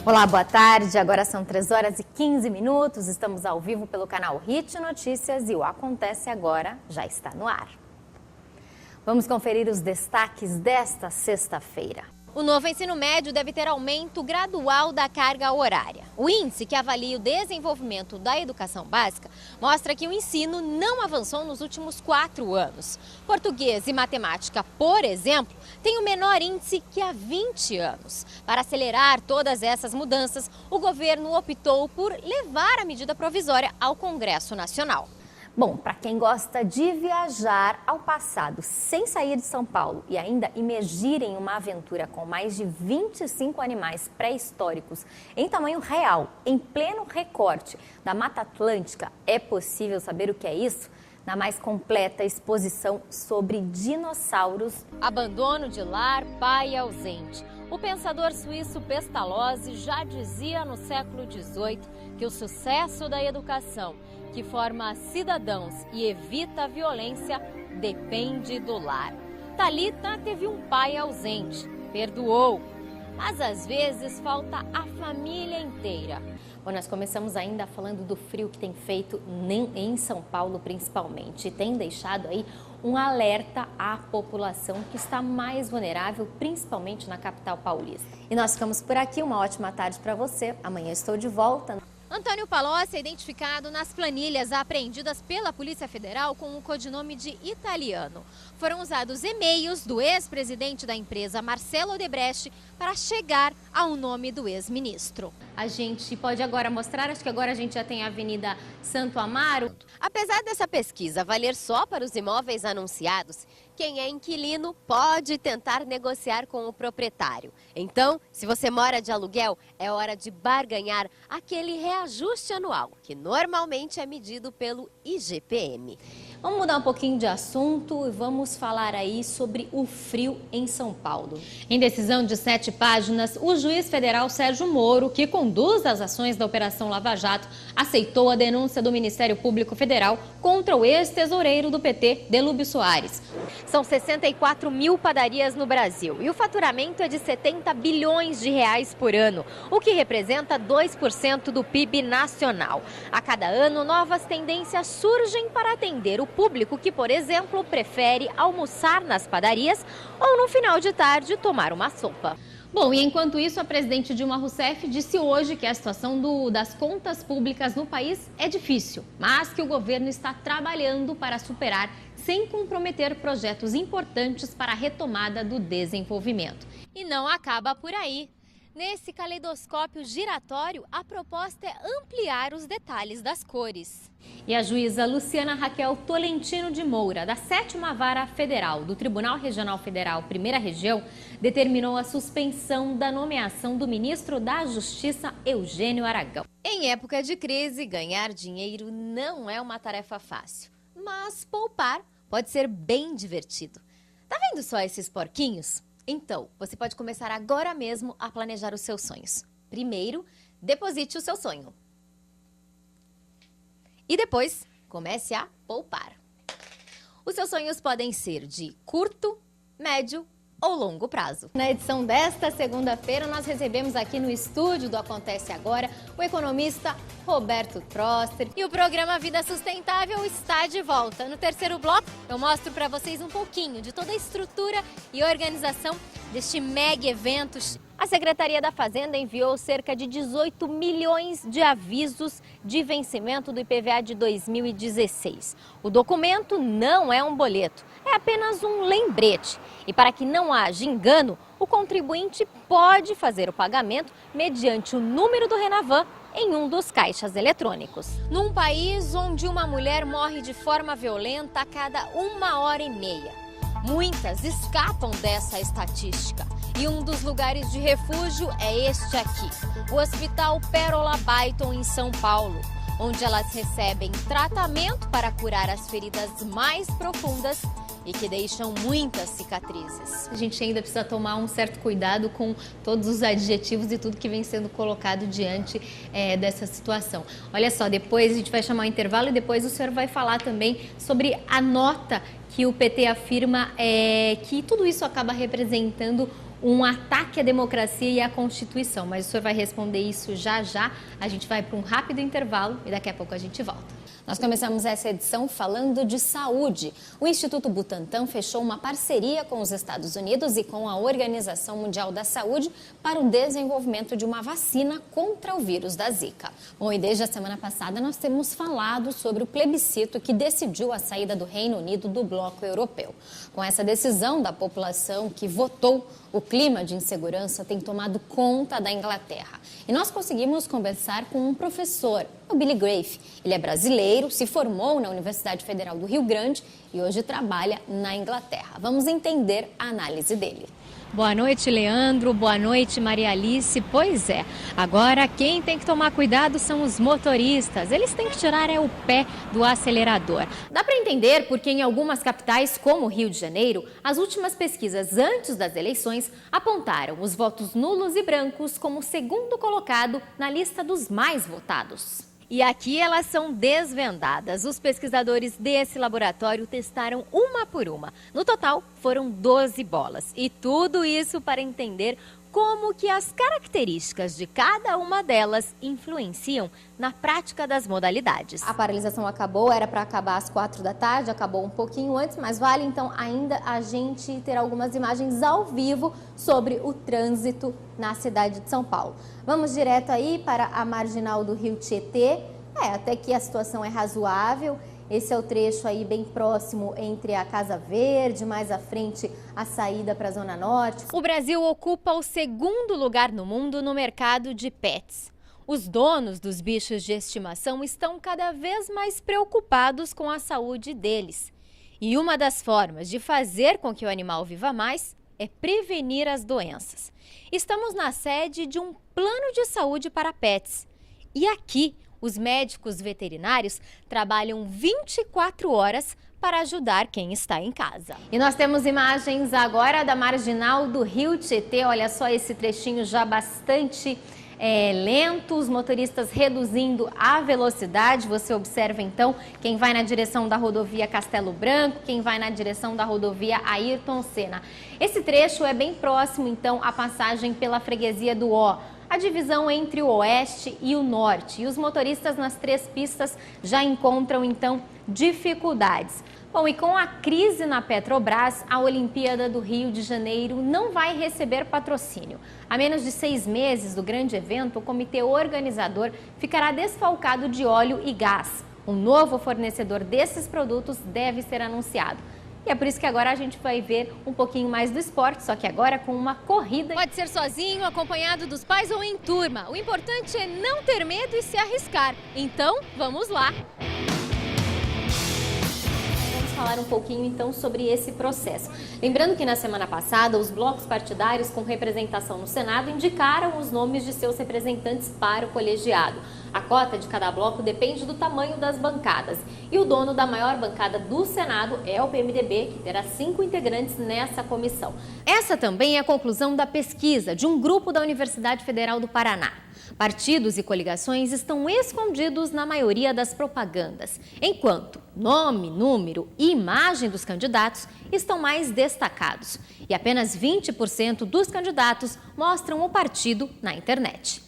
Olá, boa tarde. Agora são 3h15. Estamos ao vivo pelo canal Hit Notícias e o Acontece Agora já está no ar. Vamos conferir os destaques desta sexta-feira. O novo ensino médio deve ter aumento gradual da carga horária. O índice que avalia o desenvolvimento da educação básica mostra que o ensino não avançou nos últimos 4 anos. Português e matemática, por exemplo, têm o menor índice que há 20 anos. Para acelerar todas essas mudanças, o governo optou por levar a medida provisória ao Congresso Nacional. Bom, para quem gosta de viajar ao passado sem sair de São Paulo e ainda imergir em uma aventura com mais de 25 animais pré-históricos em tamanho real, em pleno recorte da Mata Atlântica, é possível saber o que é isso? Na mais completa exposição sobre dinossauros. Abandono de lar, pai ausente. O pensador suíço Pestalozzi já dizia no século XVIII que o sucesso da educação, que forma cidadãos e evita a violência, depende do lar. Thalita teve um pai ausente, perdoou, mas às vezes falta a família inteira. Bom, nós começamos ainda falando do frio que tem feito em São Paulo principalmente e tem deixado aí um alerta à população que está mais vulnerável, principalmente na capital paulista. E nós ficamos por aqui, uma ótima tarde para você. Amanhã estou de volta. Antônio Palocci é identificado nas planilhas apreendidas pela Polícia Federal com o codinome de Italiano. Foram usados e-mails do ex-presidente da empresa, Marcelo Odebrecht, para chegar ao nome do ex-ministro. A gente pode agora mostrar, acho que agora a gente já tem a Avenida Santo Amaro. Apesar dessa pesquisa valer só para os imóveis anunciados, quem é inquilino pode tentar negociar com o proprietário. Então, se você mora de aluguel, é hora de barganhar aquele reajuste anual, que normalmente é medido pelo IGPM. Vamos mudar um pouquinho de assunto e vamos falar aí sobre o frio em São Paulo. Em decisão de 7 páginas, o juiz federal Sérgio Moro, que conduz as ações da Operação Lava Jato, aceitou a denúncia do Ministério Público Federal contra o ex-tesoureiro do PT, Delúbio Soares. São 64 mil padarias no Brasil e o faturamento é de 70 bilhões de reais por ano, o que representa 2% do PIB nacional. A cada ano, novas tendências surgem para atender o público que, por exemplo, prefere almoçar nas padarias ou no final de tarde tomar uma sopa. Bom, e enquanto isso, a presidente Dilma Rousseff disse hoje que a situação das contas públicas no país é difícil, mas que o governo está trabalhando para superar sem comprometer projetos importantes para a retomada do desenvolvimento. E não acaba por aí. Nesse caleidoscópio giratório, a proposta é ampliar os detalhes das cores. E a juíza Luciana Raquel Tolentino de Moura, da 7ª Vara Federal do Tribunal Regional Federal, Primeira Região, determinou a suspensão da nomeação do ministro da Justiça, Eugênio Aragão. Em época de crise, ganhar dinheiro não é uma tarefa fácil, mas poupar pode ser bem divertido. Tá vendo só esses porquinhos? Então, você pode começar agora mesmo a planejar os seus sonhos. Primeiro, deposite o seu sonho. E depois, comece a poupar. Os seus sonhos podem ser de curto, médio ou longo prazo. Na edição desta segunda-feira, nós recebemos aqui no estúdio do Acontece Agora o economista Roberto Troster. E o programa Vida Sustentável está de volta. No terceiro bloco, eu mostro para vocês um pouquinho de toda a estrutura e organização deste mega evento. A Secretaria da Fazenda enviou cerca de 18 milhões de avisos de vencimento do IPVA de 2016. O documento não é um boleto, é apenas um lembrete. E para que não haja engano, o contribuinte pode fazer o pagamento mediante o número do Renavan em um dos caixas eletrônicos. Num país onde uma mulher morre de forma violenta a cada 1h30, muitas escapam dessa estatística. E um dos lugares de refúgio é este aqui, o Hospital Pérola Baiton, em São Paulo, onde elas recebem tratamento para curar as feridas mais profundas e que deixam muitas cicatrizes. A gente ainda precisa tomar um certo cuidado com todos os adjetivos e tudo que vem sendo colocado diante dessa situação. Olha só, depois a gente vai chamar o intervalo e depois o senhor vai falar também sobre a nota que o PT afirma que tudo isso acaba representando um ataque à democracia e à Constituição. Mas o senhor vai responder isso já já. A gente vai para um rápido intervalo e daqui a pouco a gente volta. Nós começamos essa edição falando de saúde. O Instituto Butantan fechou uma parceria com os Estados Unidos e com a Organização Mundial da Saúde para o desenvolvimento de uma vacina contra o vírus da Zika. Bom, e desde a semana passada nós temos falado sobre o plebiscito que decidiu a saída do Reino Unido do bloco europeu. Com essa decisão da população que votou, o clima de insegurança tem tomado conta da Inglaterra. E nós conseguimos conversar com um professor, o Billy Grafe. Ele é brasileiro, se formou na Universidade Federal do Rio Grande e hoje trabalha na Inglaterra. Vamos entender a análise dele. Boa noite, Leandro. Boa noite, Maria Alice. Pois é, agora quem tem que tomar cuidado são os motoristas. Eles têm que tirar o pé do acelerador. Dá para entender porque em algumas capitais, como o Rio de Janeiro, as últimas pesquisas antes das eleições apontaram os votos nulos e brancos como o segundo colocado na lista dos mais votados. E aqui elas são desvendadas. Os pesquisadores desse laboratório testaram uma por uma. No total, foram 12 bolas. E tudo isso para entender como que as características de cada uma delas influenciam na prática das modalidades. A paralisação acabou, era para acabar às 4 da tarde, acabou um pouquinho antes, mas vale então ainda a gente ter algumas imagens ao vivo sobre o trânsito na cidade de São Paulo. Vamos direto aí para a marginal do Rio Tietê. Até que a situação é razoável. Esse é o trecho aí bem próximo entre a Casa Verde, mais à frente a saída para a Zona Norte. O Brasil ocupa o segundo lugar no mundo no mercado de pets. Os donos dos bichos de estimação estão cada vez mais preocupados com a saúde deles. E uma das formas de fazer com que o animal viva mais é prevenir as doenças. Estamos na sede de um plano de saúde para pets. E aqui, os médicos veterinários trabalham 24 horas para ajudar quem está em casa. E nós temos imagens agora da marginal do Rio Tietê. Olha só esse trechinho já bastante lento, os motoristas reduzindo a velocidade. Você observa então quem vai na direção da rodovia Castelo Branco, quem vai na direção da rodovia Ayrton Senna. Esse trecho é bem próximo então à passagem pela freguesia do Ó, a divisão entre o oeste e o norte. E os motoristas nas três pistas já encontram, então, dificuldades. Bom, e com a crise na Petrobras, a Olimpíada do Rio de Janeiro não vai receber patrocínio. A menos de 6 meses do grande evento, o comitê organizador ficará desfalcado de óleo e gás. Um novo fornecedor desses produtos deve ser anunciado. E é por isso que agora a gente vai ver um pouquinho mais do esporte, só que agora com uma corrida. Pode ser sozinho, acompanhado dos pais ou em turma. O importante é não ter medo e se arriscar. Então, vamos lá! Vamos falar um pouquinho então sobre esse processo. Lembrando que na semana passada os blocos partidários com representação no Senado indicaram os nomes de seus representantes para o colegiado. A cota de cada bloco depende do tamanho das bancadas. E o dono da maior bancada do Senado é o PMDB, que terá 5 integrantes nessa comissão. Essa também é a conclusão da pesquisa de um grupo da Universidade Federal do Paraná. Partidos e coligações estão escondidos na maioria das propagandas, enquanto nome, número e imagem dos candidatos estão mais destacados. E apenas 20% dos candidatos mostram o partido na internet.